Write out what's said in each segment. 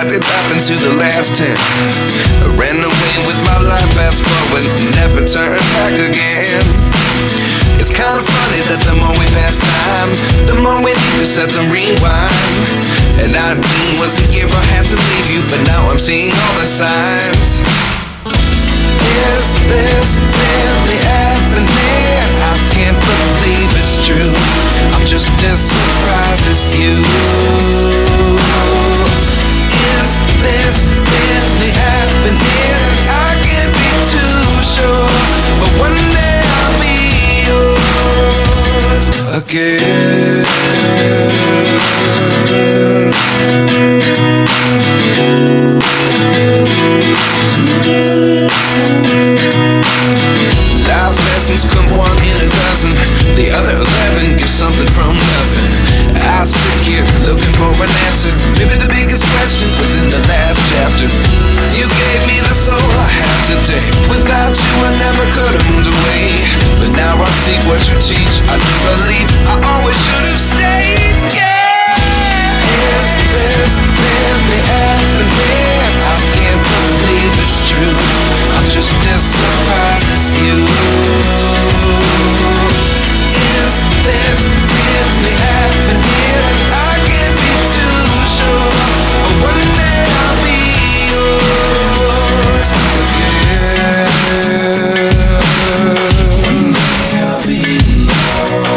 What did happen to the last 10? I ran away with my life, fast forward, never turn back again. It's kind of funny that the more we pass time, the more we need to set them rewind. And 19 was the year I had to leave you, but now I'm seeing all the signs. Is this really happening? I can't believe it's true. I'm just as surprised as you. Is this really happening? I can't be too sure, but one day I'll be yours again. Life lessons come one in a dozen. The other 11 give something from nothing. I sit here looking for an answer. Maybe the biggest question was in the last chapter. You gave me the soul I have today. Without you I never could have moved away. But now I see what you teach. I do believe I always should have stayed. Yeah. Is this really happening? I can't believe it's true. I'm just as surprised as you. Is this really happening? I can't be too sure, but one day I'll be yours again. One day I'll be yours.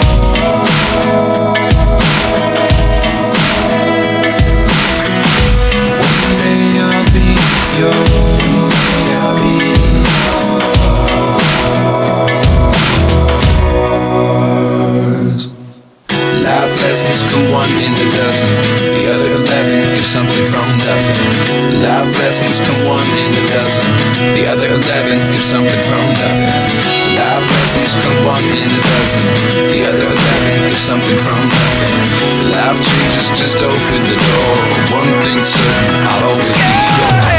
One day I'll be yours. I'll be yours. Life lessons come one in a dozen. The other 11 give something from nothing. Life lessons come one in a dozen. The other 11 give something from nothing. Life lessons come one in a dozen. The other 11 give something from nothing. Life changes, just open the door. One thing's certain, I'll always be yours.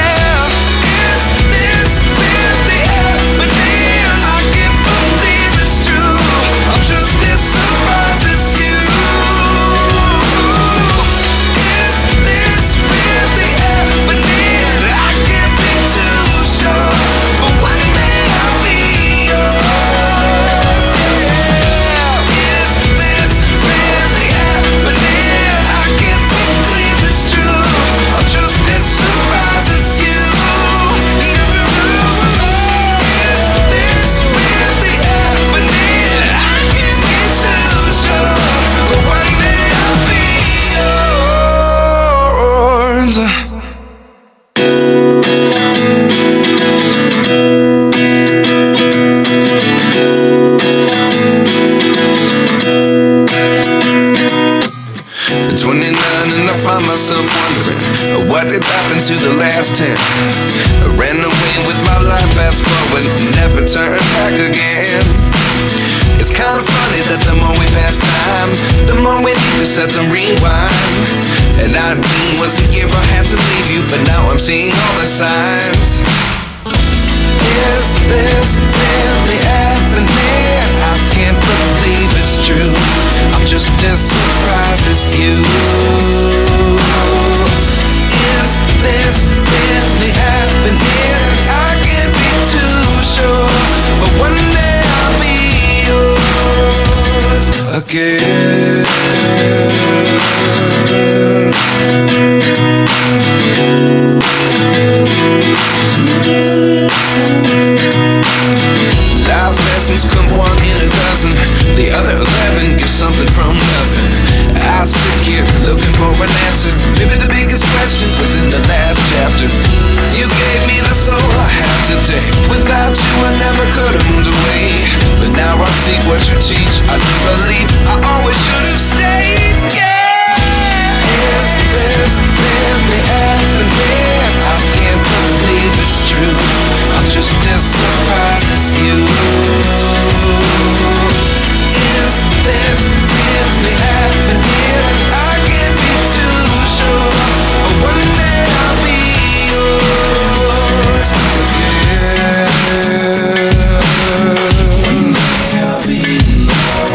Myself wondering what did happen to the last 10. I ran away with my life, fast forward, never turn back again. It's kind of funny that the more we pass time, the more we need to set them rewind. And 19 was the year I had to leave you, but now I'm seeing all the signs. Is this really happening? I can't believe it's true. I'm just as surprised as you. Is this really happening? I can't be too sure, but one day I'll be yours again. Life lessons come one in a dozen. The other 11 give something from nothing. I sit here looking for an answer. Maybe the biggest question was in the last chapter. You gave me the soul I have today. Without you I never could have moved away. But now I see what you teach. I do believe I always should have stayed. Yeah. Is this really happening? I can't believe it's true. I'm just as surprised as you. Is this really happening? I can't be too sure, but one day I'll be yours again. One day I'll be yours.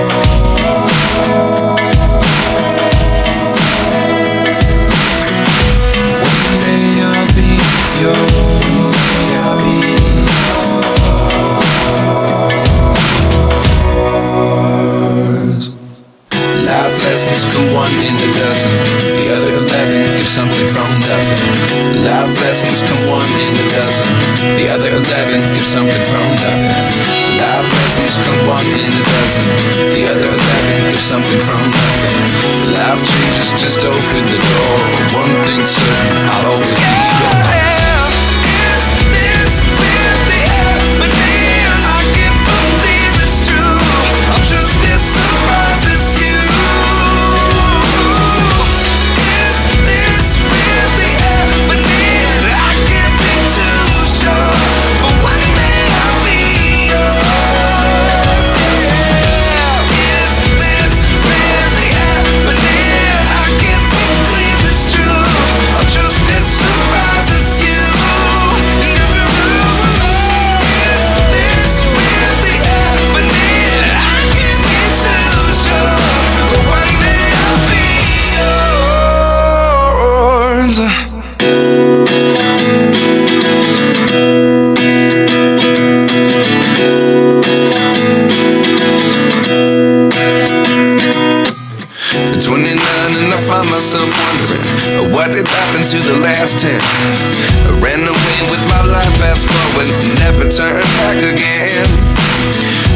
nothing. Life lessons come one in a dozen. The other 11 give something from nothing. Life lessons come one in a dozen. The other 11 give something from nothing. Life changes, just open the door. One thing's certain, I'll always be yours. Is this really happening? I can't believe it's true. I'm just as surprised as you. Is this really happening? I can't be too sure, but one day I'll be yours. Is this really happening? I can't believe it's true. I'm just as surprised as you. Is this really happening? I can't be too sure, but one day I'll be yours. At 29 and I find myself wondering what did happen to the last 10. I ran away with my life, fast forward, never turn back again.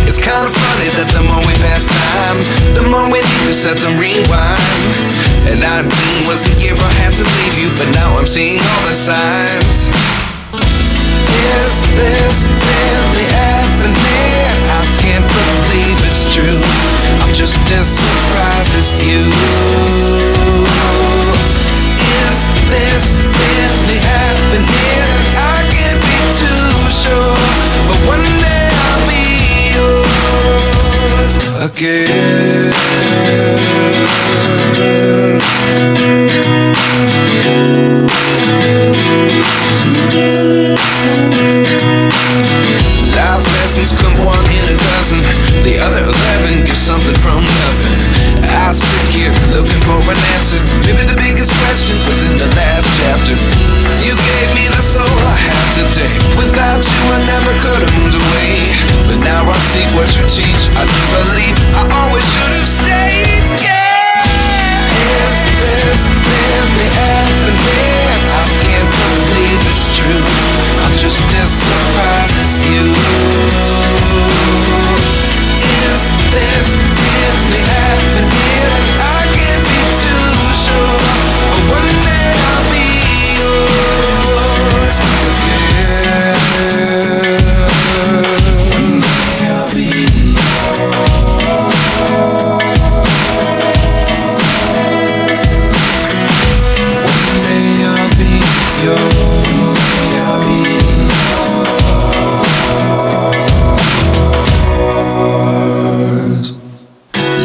It's kind of funny that the more we pass time, the more we need to set the rewind. And 19 was the year I had to leave you, but now I'm seeing all the signs. Is this really happening? I can't believe it's true. I'm just as surprised as you. Is this really happening? I can't be too sure, but one day I'll be yours again. Life lessons come one in a dozen. The other 11 give something from nothing. I sit here looking for an answer. Maybe the biggest question was in the last chapter. You gave me the soul I have today. Without you I never could have moved away. But now I see what you teach. I do believe I always should have stayed. Yeah. Is this really happening? I can't believe it's true. I'm just as surprised as you. Is this really happening? I can't be too sure, but one day I'll be yours again. One day I'll be yours. One day I'll be yours. I'll be yours.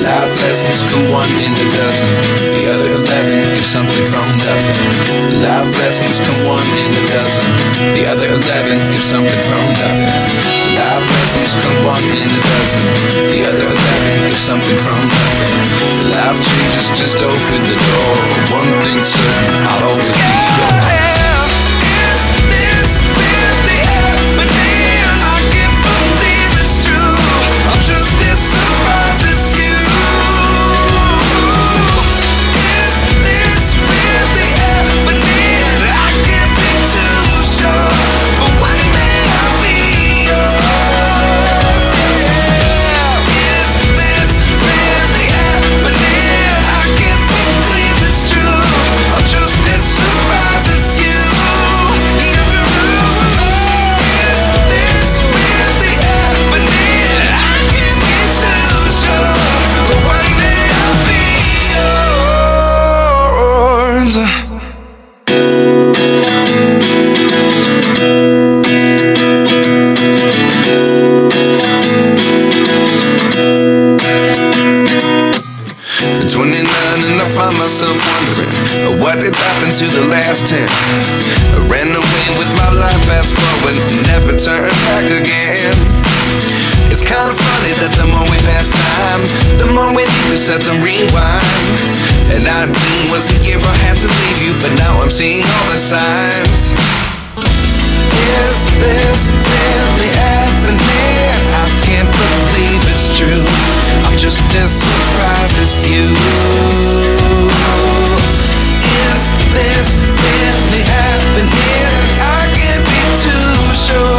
Life lessons come one in a dozen. The other 11 give something from nothing. Life lessons come one in a dozen. The other 11 give something from nothing. Life lessons come one in a dozen. The other 11 give something from nothing. Life changes, just open the door. One thing's certain, I'll always be yours. Is this really happening? I can't believe it's true. I'm just as surprised as you. Is this really happening? I can't be too sure, but one day I'll be yours. Is this really happening? I can't believe it's true. I'm just as surprised as you. Is this really happening? I can't be too sure, but one day I'll be yours. At 29 and I find myself wondering what did happen to the last 10. I ran away with my life, fast forward, never turn back again. It's kind of funny that the more we pass time, the more we need to set the rewind. And 19 was the year I had to leave you, but now I'm seeing all the signs. Is this really happening? I can't believe it's true. I'm just as surprised as you. Is Does this really happen here? I can't be too sure,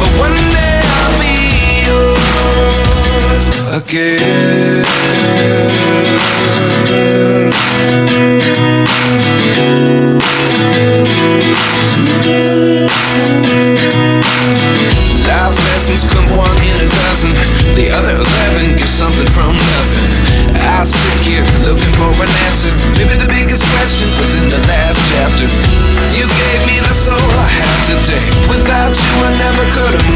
but one day I'll be yours again. Life lessons come one in a dozen. The other 11 get something from nothing. I sit here looking for an answer. Maybe the biggest question was in the last chapter. You gave me the soul I have today. Without you I never could have